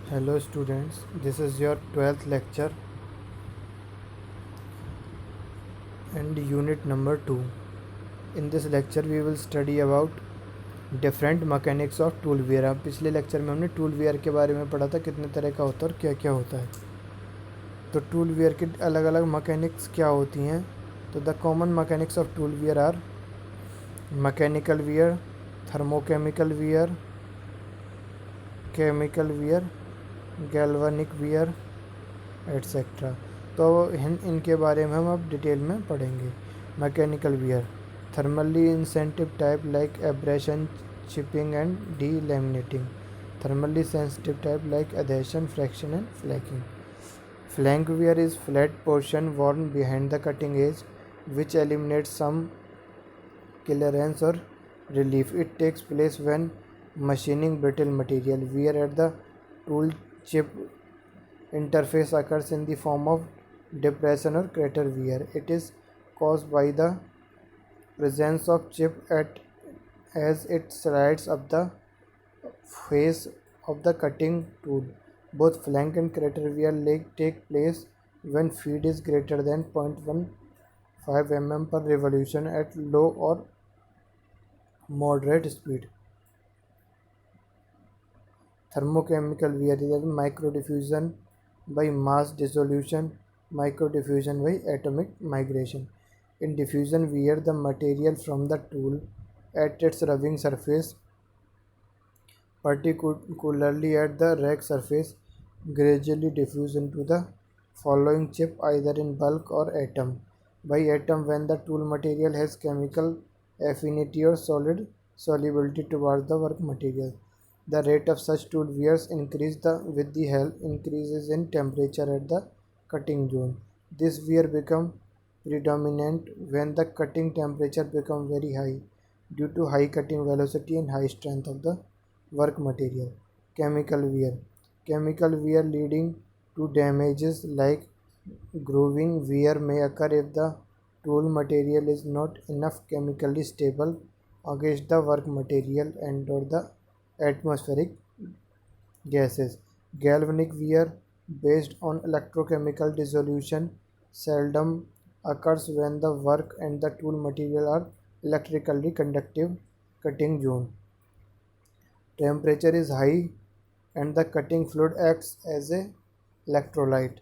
Hello students, this is your 12th lecture and unit number 2. In this lecture we will study about different mechanics of tool wear. अब पिछले lecture में हमने tool where के बारे में पढ़ा था, कितने तरह का होता है और क्या क्या होता है। तो टूल वेयर के अलग अलग मैकेनिक्स क्या होती हैं। तो the common mechanics of tool wear are mechanical wear, thermochemical wear, chemical wear, galvanic wear etcetera. तो इनके बारे में हम अब डिटेल में पढ़ेंगे। Mechanical wear, thermally insensitive type like abrasion, chipping and delaminating. Thermally sensitive type like adhesion, fraction and flaking. Flank wear is flat portion worn behind the cutting edge which eliminates some clearance or relief. It takes place when machining brittle material. Wear at the tool chip interface occurs in the form of depression or crater wear. It is caused by the presence of chip as it slides up the face of the cutting tool. Both flank and crater wear take place when feed is greater than 0.15 mm per revolution at low or moderate speed. Thermochemical wear is microdiffusion by mass dissolution, microdiffusion by atomic migration. In diffusion wear, the material from the tool at its rubbing surface, particularly at the rack surface, gradually diffuse into the following chip either in bulk or atom by atom when the tool material has chemical affinity or solid solubility towards the work material. The rate of such tool wears with the help increases in temperature at the cutting zone. This wear become predominant when the cutting temperature become very high due to high cutting velocity and high strength of the work material. Chemical wear. Chemical wear leading to damages like grooving wear may occur if the tool material is not enough chemically stable against the work material and or the atmospheric gases. Galvanic wear based on electrochemical dissolution seldom occurs when the work and the tool material are electrically conductive cutting zone. Temperature is high and the cutting fluid acts as a electrolyte.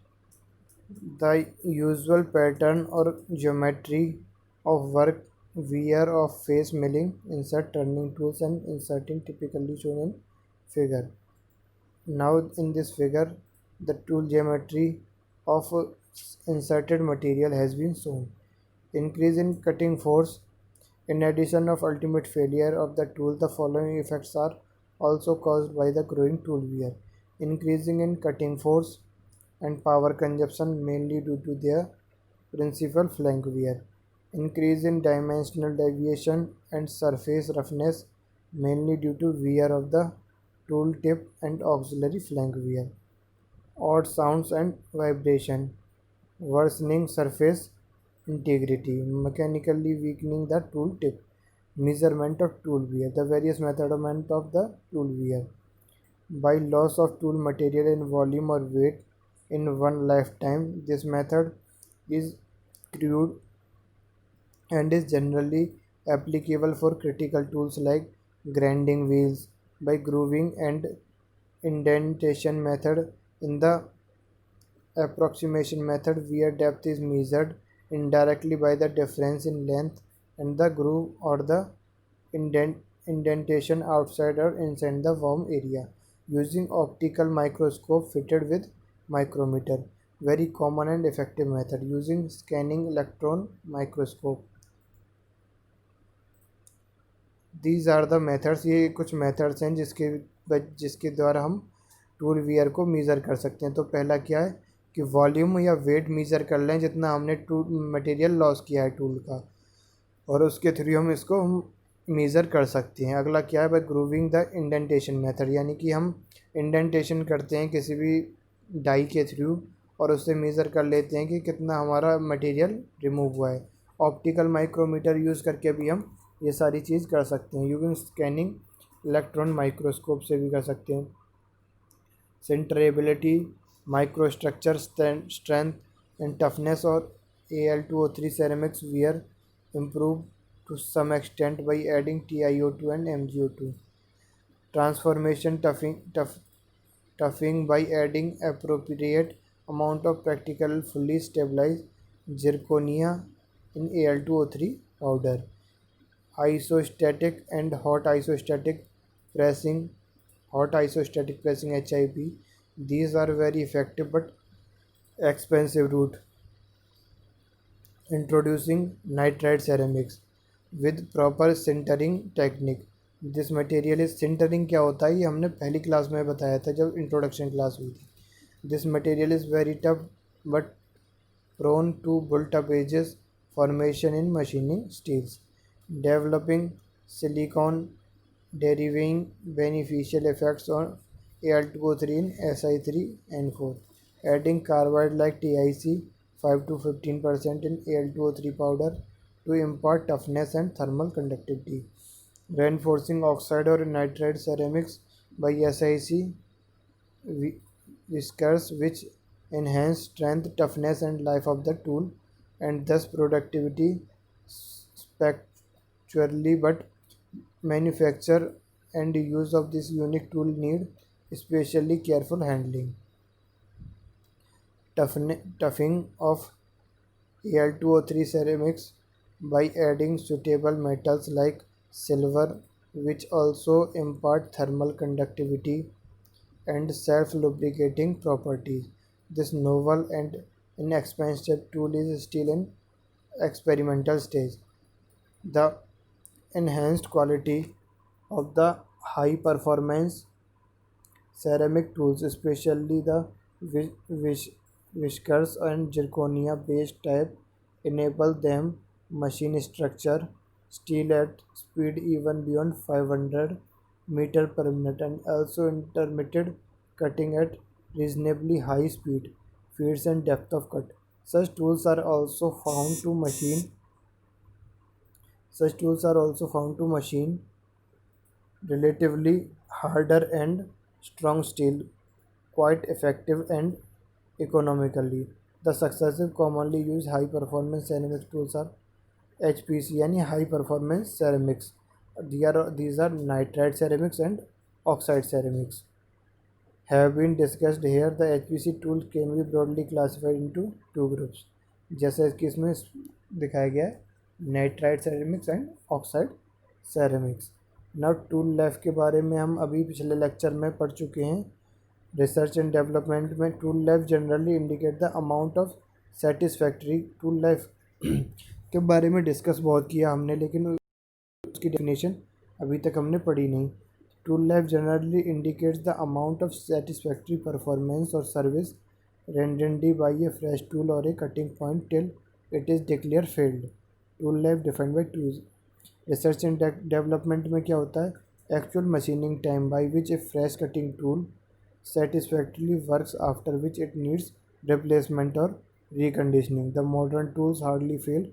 The usual pattern or geometry of work wear of face milling, insert turning tools and inserting typically shown in figure. Now in this figure the tool geometry of inserted material has been shown. Increase in cutting force. In addition of ultimate failure of the tool, the following effects are also caused by the growing tool wear. Increasing in cutting force and power consumption mainly due to their principal flank wear. Increase in dimensional deviation and surface roughness mainly due to wear of the tool tip and auxiliary flank wear. Odd sounds and vibration. Worsening surface integrity, mechanically weakening the tool tip. Measurement of tool wear. The various measurement of the tool wear. By loss of tool material in volume or weight in one lifetime. This method is crude and is generally applicable for critical tools like grinding wheels. By grooving and indentation method. In the approximation method, wear depth is measured indirectly by the difference in length and the groove or the indentation outside or inside the worm area using optical microscope fitted with micrometer. Very common and effective method using scanning electron microscope. These are the methods. ये कुछ methods हैं जिसके द्वारा हम tool wear को measure कर सकते हैं। तो पहला क्या है कि वॉल्यूम या वेट मीज़र कर लें जितना हमने टूल मटेरियल लॉस किया है टूल का, और उसके थ्रू हम इसको मीज़र कर सकते हैं। अगला क्या है, by grooving the indentation method, यानी कि हम इंडेंटेशन करते हैं किसी भी डाई के थ्रू और उससे मीज़र कर लेते हैं कि कितना हमारा मटेरियल रिमूव हुआ है। ऑप्टिकल माइक्रोमीटर यूज़ करके भी हम ये सारी चीज़ कर सकते हैं। यूजिंग स्कैनिंग इलेक्ट्रॉन माइक्रोस्कोप से भी कर सकते हैं। sinterability, microstructure strength and toughness or Al2O3 ceramics wear improved to some extent by adding TiO2 and MgO2. Transformation toughing by adding appropriate amount of practical fully stabilized zirconia in Al2O3 powder. Isostatic and pressing hot isostatic pressing HIP. These are very effective but expensive route. Introducing nitride ceramics with proper sintering technique. This material is sintering क्या होता है ये हमने पहली class में बताया था जब इंट्रोडक्शन क्लास हुई थी. This material is very tough but prone to built-up edges formation in machining steels, developing silicon deriving beneficial effects on Al2O3 in Si3N4, adding carbide like TiC 5 to 15% in Al2O3 powder to impart toughness and thermal conductivity, reinforcing oxide or nitride ceramics by SiC whiskers which enhance strength, toughness, and life of the tool, and thus productivity spectrally. But manufacture and use of this unique tool need especially careful handling. Toughing of Al2O3 ceramics by adding suitable metals like silver, which also impart thermal conductivity and self-lubricating properties. This novel and inexpensive tool is still in experimental stage. The enhanced quality of the high-performance ceramic tools, especially the whiskers and zirconia-based type, enable them machine structure steel at speed even beyond 500 meter per minute and also intermittent cutting at reasonably high speed, feeds and depth of cut. Such tools are also found to machine. Such tools are also found to machine relatively harder and strong steel quite effective and economically. The successive commonly used high performance ceramic tools are HPC यानी high performance ceramics. These are nitride ceramics and oxide ceramics. Have been discussed here. The HPC tool can be broadly classified into two groups. जैसे कि इसमें दिखाया गया है nitride ceramics and oxide ceramics. Now tool life के बारे में हम अभी पिछले लेक्चर में पढ़ चुके हैं. रिसर्च एंड डेवलपमेंट में tool life generally indicate the amount of satisfactory. Tool life के बारे में डिस्कस बहुत किया हमने लेकिन उसकी डेफिनेशन अभी तक हमने पढ़ी नहीं. Tool life generally indicates the amount of satisfactory performance और service rendered by a fresh tool or a cutting point till it is declared failed. Tool life defined by tools. Research and development में क्या होता है? Actual machining time by which a fresh cutting tool satisfactorily works, after which it needs replacement or reconditioning. The modern tools hardly fail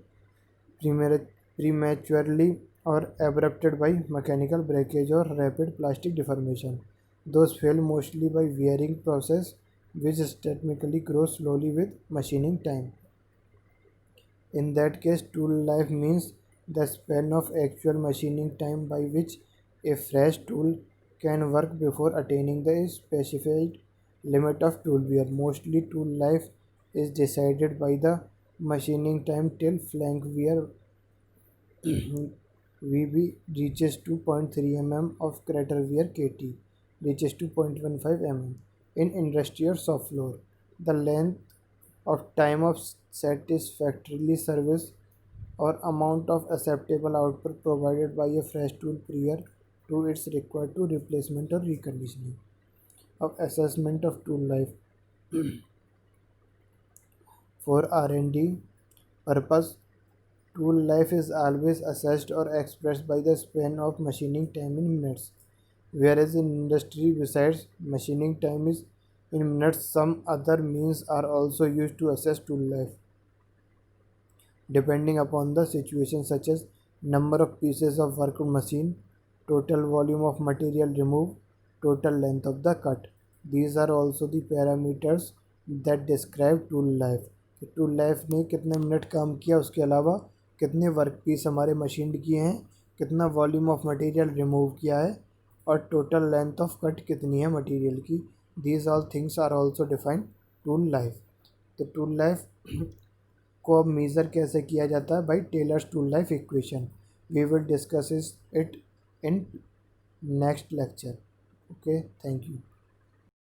prematurely or abrupted by mechanical breakage or rapid plastic deformation. Those fail mostly by wearing process which technically grows slowly with machining time. In that case, tool life means the span of actual machining time by which a fresh tool can work before attaining the specified limit of tool wear. Mostly, tool life is decided by the machining time till flank wear VB reaches 2.3 mm of crater wear KT reaches 2.15 mm. In industry or shop floor, the length of time of satisfactorily service or amount of acceptable output provided by a fresh tool prior to its required to replacement or reconditioning. Of assessment of tool life for R&D purpose, tool life is always assessed or expressed by the span of machining time in minutes. Whereas in industry, besides machining time is in minutes, some other means are also used to assess tool life, depending upon the situation, such as number of pieces of work machine, total volume of material removed, total length of the cut. These are also the parameters that describe tool life. Tool life ने कितने minute काम किया, उसके अलावा कितने work piece हमारे machine किए हैं, कितना वॉल्यूम ऑफ मटेरियल रिमूव किया है, और टोटल लेंथ ऑफ कट कितनी है मटेरियल की। These all things are also defined tool life. तो टूल लाइफ को अब मेज़र कैसे किया जाता है? By Taylor's tool life equation. We will discuss it in next lecture. Okay, thank you.